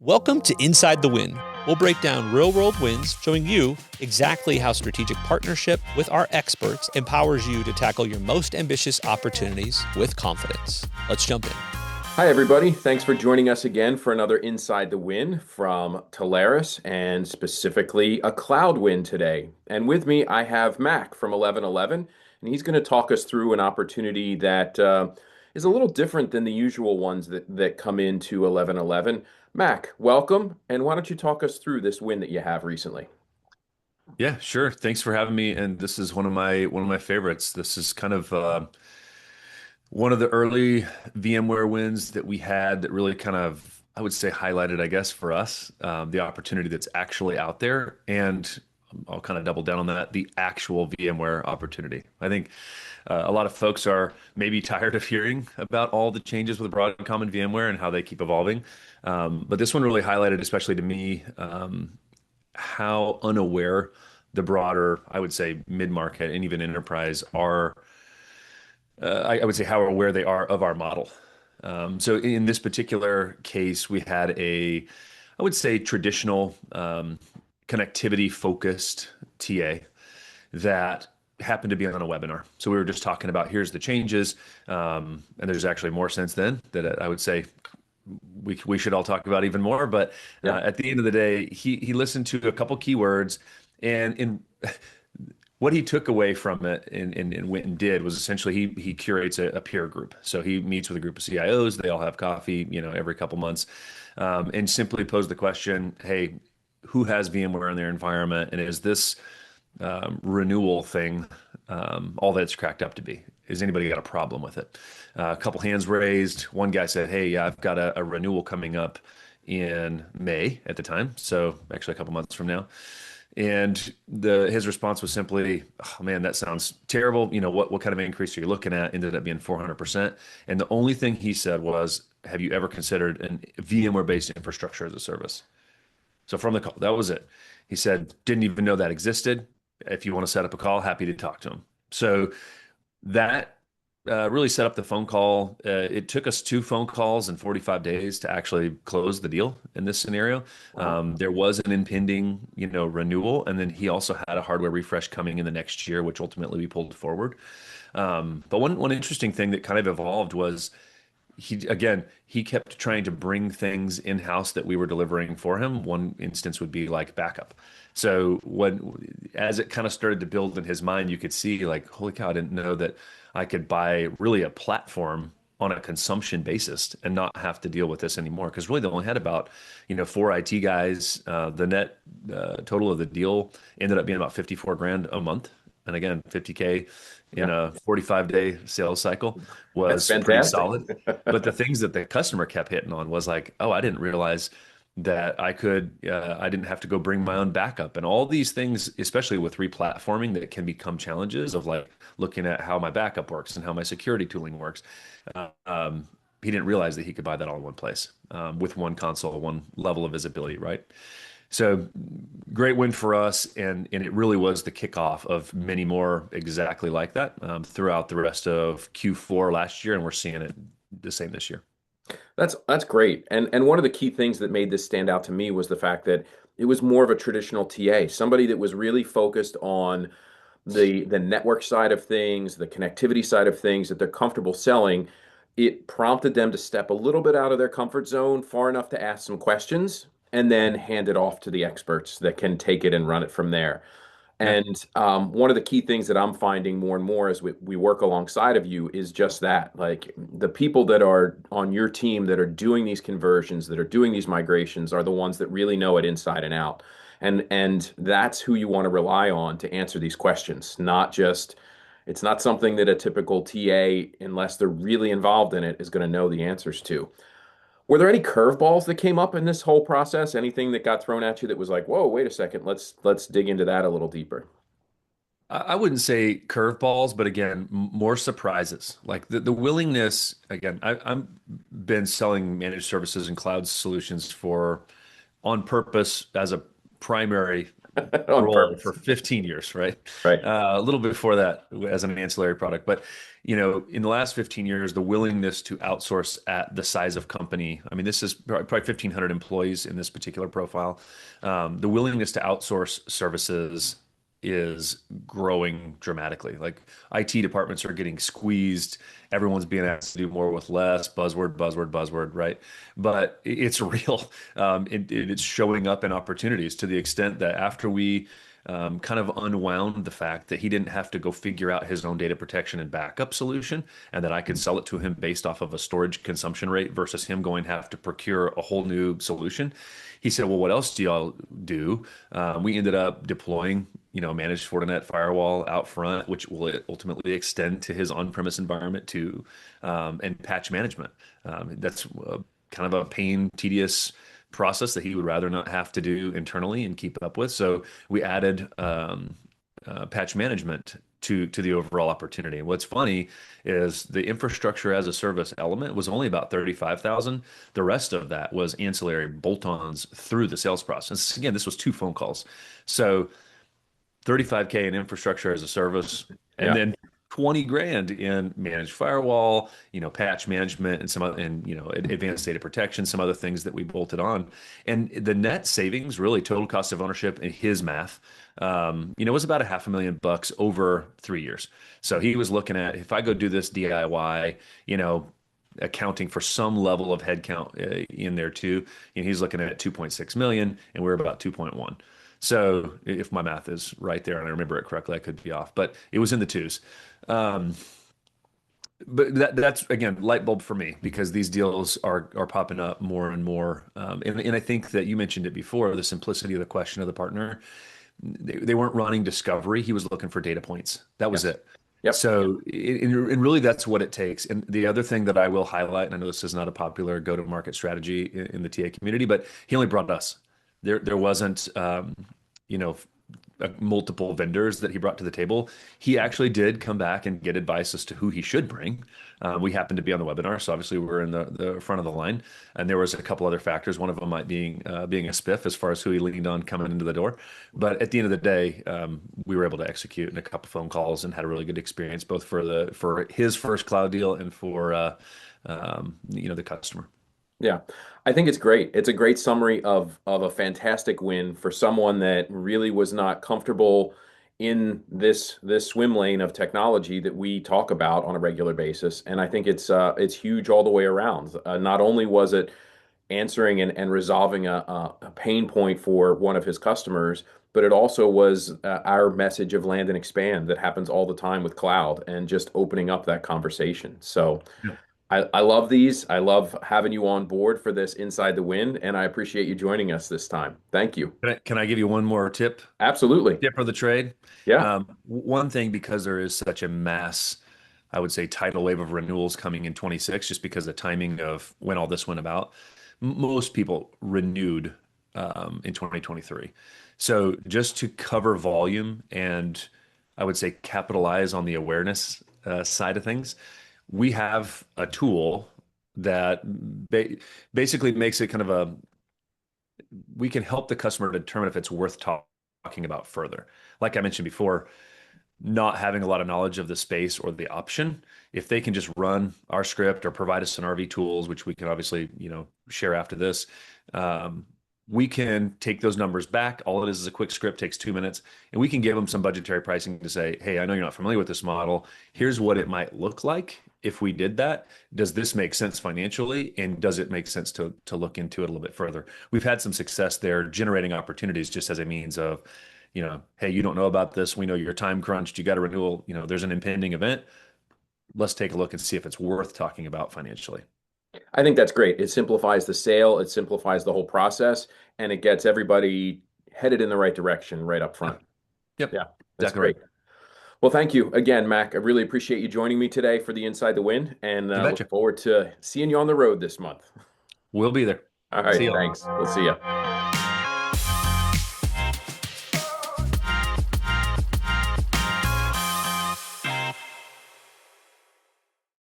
Welcome to Inside the Win. We'll break down real-world wins, showing you exactly how strategic partnership with our experts empowers you to tackle your most ambitious opportunities with confidence. Let's jump in. Hi, everybody. Thanks for joining us again for another Inside the Win from Teleris, and specifically a cloud win today. And with me, I have Mac from 1111, and he's going to talk us through an opportunity that is a little different than the usual ones that come into 1111. Mac, welcome, and why don't you talk us through this win that you have recently? Yeah, sure. Thanks for having me. And this is one of my favorites. This is kind of one of the early VMware wins that we had that really kind of, I would say, highlighted, I guess, for us, the opportunity that's actually out there. And I'll kind of double down on that, the actual VMware opportunity. I think a lot of folks are maybe tired of hearing about all the changes with Broadcom and VMware and how they keep evolving. But this one really highlighted, especially to me, how unaware the broader, I would say, mid-market and even enterprise are. I would say how aware they are of our model. So in this particular case, we had I would say, traditional connectivity focused TA that happened to be on a webinar. So we were just talking about here's the changes, and there's actually more since then that I would say we should all talk about even more. But at the end of the day, he listened to a couple keywords, and in what he took away from it and went and did was essentially he curates a peer group. So he meets with a group of CIOs. They all have coffee, every couple months, and simply pose the question, hey, who has VMware in their environment, and is this renewal thing all that it's cracked up to be? Has anybody got a problem with it? A couple hands raised. One guy said, hey, yeah, I've got a renewal coming up in May at the time, so actually a couple months from now. And his response was simply, oh man, that sounds terrible. What kind of increase are you looking at? Ended up being 400%. And the only thing he said was, have you ever considered an VMware-based infrastructure as a service? So from the call, that was it. He said, didn't even know that existed. If you want to set up a call, happy to talk to him. So that really set up the phone call. It took us 2 phone calls and 45 days to actually close the deal in this scenario. Wow. There was an impending, renewal, and then he also had a hardware refresh coming in the next year, which ultimately we pulled forward. But one interesting thing that kind of evolved was he kept trying to bring things in-house that we were delivering for him. One instance would be like backup. So as it kind of started to build in his mind, you could see like, holy cow, I didn't know that I could buy really a platform on a consumption basis and not have to deal with this anymore. Because really they only had about, 4 IT guys. The net total of the deal ended up being about 54 grand a month. And again, 50K in a 45-day sales cycle That's was pretty fantastic. solid. But the things that the customer kept hitting on was like, oh, I didn't realize that I didn't have to go bring my own backup, and all these things, especially with replatforming, that can become challenges of like looking at how my backup works and how my security tooling works. He didn't realize that he could buy that all in one place, with one console, one level of visibility, right? So great win for us, and it really was the kickoff of many more exactly like that throughout the rest of Q4 last year, and we're seeing it the same this year. That's great. And one of the key things that made this stand out to me was the fact that it was more of a traditional TA, somebody that was really focused on the network side of things, the connectivity side of things that they're comfortable selling. It prompted them to step a little bit out of their comfort zone, far enough to ask some questions, and then hand it off to the experts that can take it and run it from there. Yeah. And one of the key things that I'm finding more and more as we work alongside of you is just that, like the people that are on your team that are doing these conversions, that are doing these migrations, are the ones that really know it inside and out. And that's who you want to rely on to answer these questions, not just, it's not something that a typical TA, unless they're really involved in it, is going to know the answers to. Were there any curveballs that came up in this whole process? Anything that got thrown at you that was like, whoa, wait a second, let's dig into that a little deeper. I wouldn't say curveballs, but again, more surprises. Like the willingness, again, I've been selling managed services and cloud solutions for on purpose as a primary On role purpose. for 15 years, right? Right. A little bit before that as an ancillary product. But, in the last 15 years, the willingness to outsource at the size of company, I mean, this is probably 1,500 employees in this particular profile. The willingness to outsource services is growing dramatically. Like IT departments are getting squeezed. Everyone's being asked to do more with less. Buzzword, buzzword, buzzword, right? But it's real. It's showing up in opportunities to the extent that after we kind of unwound the fact that he didn't have to go figure out his own data protection and backup solution, and that I could sell it to him based off of a storage consumption rate versus him going to have to procure a whole new solution. He said, "Well, what else do y'all do?" We ended up deploying, managed Fortinet firewall out front, which will ultimately extend to his on-premise environment too, and patch management. That's kind of a pain, tedious process that he would rather not have to do internally and keep up with. So we added patch management to the overall opportunity. And what's funny is the infrastructure as a service element was only about 35,000. The rest of that was ancillary bolt-ons through the sales process. Again, this was 2 phone calls. So 35K in infrastructure as a service, and Yeah. then 20 grand in managed firewall, patch management and advanced data protection, some other things that we bolted on. And the net savings, really total cost of ownership in his math, was about $500,000 over 3 years. So he was looking at, if I go do this DIY, accounting for some level of headcount in there too, he's looking at 2.6 million and we're about 2.1. So if my math is right there and I remember it correctly, I could be off, but it was in the twos. Um, but that's again light bulb for me because these deals are popping up more and more. And I think that you mentioned it before, the simplicity of the question of the partner. They weren't running discovery. He was looking for data points. That was Yes. it. Yep. So, and really, that's what it takes. And the other thing that I will highlight, and I know this is not a popular go-to-market strategy in the TA community, but he only brought us. There wasn't, you know, multiple vendors that he brought to the table. He actually did come back and get advice as to who he should bring. We happened to be on the webinar, so obviously we're in the front of the line. And there was a couple other factors. One of them might being a spiff as far as who he leaned on coming into the door. But at the end of the day, we were able to execute in a couple phone calls and had a really good experience, both for his first cloud deal and for the customer. Yeah, I think it's great. It's a great summary of a fantastic win for someone that really was not comfortable in this swim lane of technology that we talk about on a regular basis. And I think it's huge all the way around. Not only was it answering and resolving a pain point for one of his customers, but it also was our message of land and expand that happens all the time with cloud and just opening up that conversation. So. I love these. I love having you on board for this Inside the Wind, and I appreciate you joining us this time. Thank you. Can I give you one more tip? Absolutely. Tip for the trade. Yeah. One thing, because there is such a mass, I would say, tidal wave of renewals coming in 26, just because the timing of when all this went about, most people renewed in 2023. So just to cover volume and I would say capitalize on the awareness side of things, we have a tool that basically makes it kind of we can help the customer determine if it's worth talking about further. Like I mentioned before, not having a lot of knowledge of the space or the option, if they can just run our script or provide us some RV tools, which we can obviously, share after this, we can take those numbers back. All it is a quick script, takes 2 minutes, and we can give them some budgetary pricing to say, hey, I know you're not familiar with this model. Here's what it might look like if we did that. Does this make sense financially? And does it make sense to look into it a little bit further? We've had some success there, generating opportunities just as a means of, hey, you don't know about this. We know you're time crunched. You got a renewal. There's an impending event. Let's take a look and see if it's worth talking about financially. I think that's great. It simplifies the sale, it simplifies the whole process, and it gets everybody headed in the right direction right up front. Yep. Yeah, that's Exactly great. right. Well, thank you again, Mac. I really appreciate you joining me today for the Inside the Wind, and You look betcha. forward to seeing you on the road this month. We'll be there. All right, See you. thanks. We'll see you.